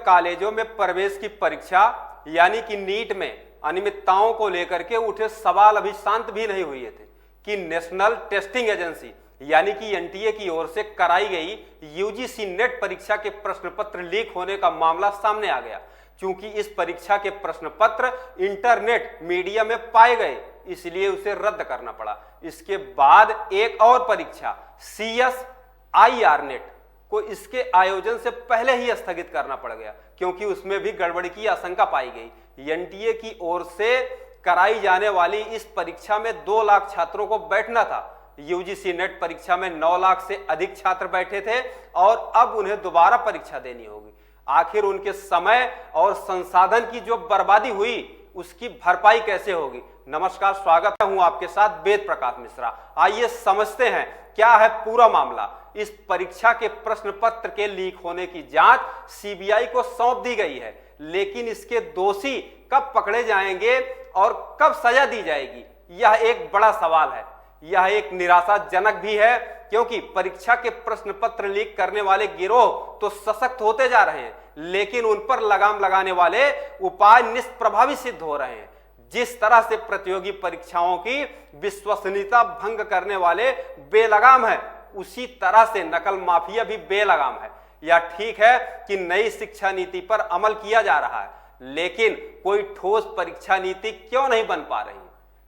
कॉलेजों में प्रवेश की परीक्षा यानी कि नीट में अनियमितताओं को लेकर के उठे सवाल अभी शांत भी नहीं हुए थे कि नेशनल टेस्टिंग एजेंसी यानी कि एनटीए की ओर से कराई गई यूजीसी नेट परीक्षा के प्रश्न पत्र लीक होने का मामला सामने आ गया। क्योंकि इस परीक्षा के प्रश्न पत्र इंटरनेट मीडिया में पाए गए, इसलिए उसे रद्द करना पड़ा। इसके बाद एक और परीक्षा CSIR नेट को इसके आयोजन से पहले ही स्थगित करना पड़ गया, क्योंकि उसमें भी गड़बड़ी की आशंका पाई गई। एनटीए की ओर से कराई जाने वाली इस परीक्षा में 2 लाख छात्रों को बैठना था। यूजीसी नेट परीक्षा में 9 लाख से अधिक छात्र बैठे थे और अब उन्हें दोबारा परीक्षा देनी होगी। आखिर उनके समय और संसाधन की जो बर्बादी हुई उसकी भरपाई कैसे होगी? नमस्कार, स्वागत है, हूं आपके साथ वेद प्रकाश मिश्रा। आइए समझते हैं क्या है पूरा मामला। इस परीक्षा के प्रश्न पत्र के लीक होने की जांच सीबीआई को सौंप दी गई है, लेकिन इसके दोषी कब पकड़े जाएंगे और कब सजा दी जाएगी, यह एक बड़ा सवाल है। यह एक निराशाजनक भी है, क्योंकि परीक्षा के प्रश्न पत्र लीक करने वाले गिरोह तो सशक्त होते जा रहे हैं, लेकिन उन पर लगाम लगाने वाले उपाय निष्प्रभावी सिद्ध हो रहे हैं। जिस तरह से प्रतियोगी परीक्षाओं की विश्वसनीयता भंग करने वाले बेलगाम है, उसी तरह से नकल माफिया भी बेलगाम है। यह ठीक है कि नई शिक्षा नीति पर अमल किया जा रहा है, लेकिन कोई ठोस परीक्षा नीति क्यों नहीं बन पा रही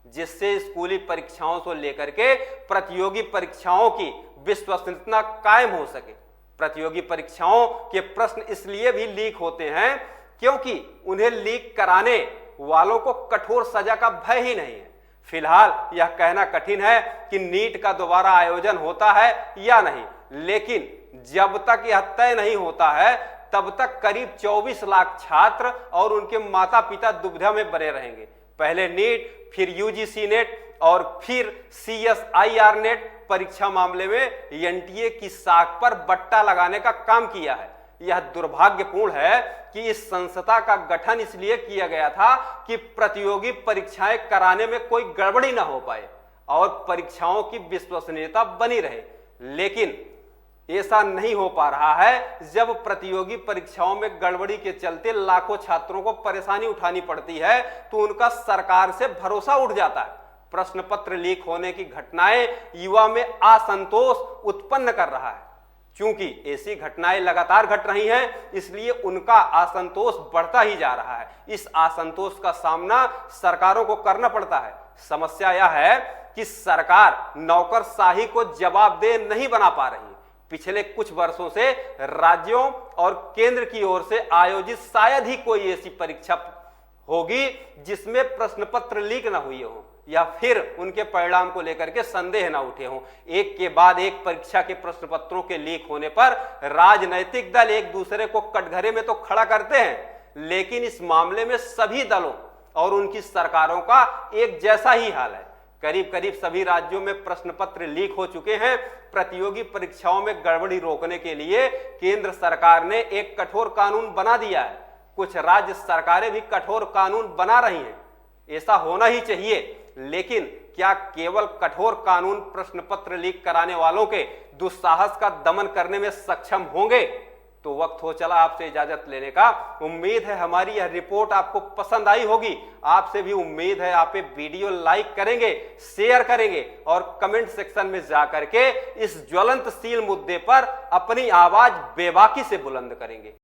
जिससे स्कूली परीक्षाओं से लेकर के प्रतियोगी परीक्षाओं की विश्वसनीयता कायम हो सके। प्रतियोगी परीक्षाओं के प्रश्न इसलिए भी लीक होते हैं क्योंकि उन्हें लीक कराने वालों को कठोर सजा का भय ही नहीं है। फिलहाल यह कहना कठिन है कि नीट का दोबारा आयोजन होता है या नहीं, लेकिन जब तक यह तय नहीं होता है तब तक करीब 24 लाख छात्र और उनके माता पिता दुविधा में बने रहेंगे। पहले नीट, फिर यूजीसी नेट और फिर CSIR नेट परीक्षा मामले में एनटीए की साख पर बट्टा लगाने का काम किया है। यह दुर्भाग्यपूर्ण है कि इस संस्था का गठन इसलिए किया गया था कि प्रतियोगी परीक्षाएं कराने में कोई गड़बड़ी न हो पाए और परीक्षाओं की विश्वसनीयता बनी रहे, लेकिन ऐसा नहीं हो पा रहा है। जब प्रतियोगी परीक्षाओं में गड़बड़ी के चलते लाखों छात्रों को परेशानी उठानी पड़ती है तो उनका सरकार से भरोसा उठ जाता है। प्रश्न पत्र लीक होने की घटनाएं युवा में असंतोष उत्पन्न कर रहा है। क्योंकि ऐसी घटनाएं लगातार घट रही हैं, इसलिए उनका असंतोष बढ़ता ही जा रहा है। इस असंतोष का सामना सरकारों को करना पड़ता है। समस्या यह है कि सरकार नौकरशाही को जवाबदेह नहीं बना पा रही। पिछले कुछ वर्षों से राज्यों और केंद्र की ओर से आयोजित शायद ही कोई ऐसी परीक्षा होगी जिसमें प्रश्न पत्र लीक न हुए हों या फिर उनके परिणाम को लेकर के संदेह न उठे हों। एक के बाद एक परीक्षा के प्रश्न पत्रों के लीक होने पर राजनैतिक दल एक दूसरे को कटघरे में तो खड़ा करते हैं, लेकिन इस मामले में सभी दलों और उनकी सरकारों का एक जैसा ही हाल है। करीब करीब सभी राज्यों में प्रश्न पत्र लीक हो चुके हैं। प्रतियोगी परीक्षाओं में गड़बड़ी रोकने के लिए केंद्र सरकार ने एक कठोर कानून बना दिया है। कुछ राज्य सरकारें भी कठोर कानून बना रही हैं। ऐसा होना ही चाहिए, लेकिन क्या केवल कठोर कानून प्रश्न पत्र लीक कराने वालों के दुस्साहस का दमन करने में सक्षम होंगे? तो वक्त हो चला आपसे इजाजत लेने का। उम्मीद है हमारी यह रिपोर्ट आपको पसंद आई होगी। आपसे भी उम्मीद है आप ये वीडियो लाइक करेंगे, शेयर करेंगे और कमेंट सेक्शन में जाकर के इस ज्वलंतशील मुद्दे पर अपनी आवाज बेबाकी से बुलंद करेंगे।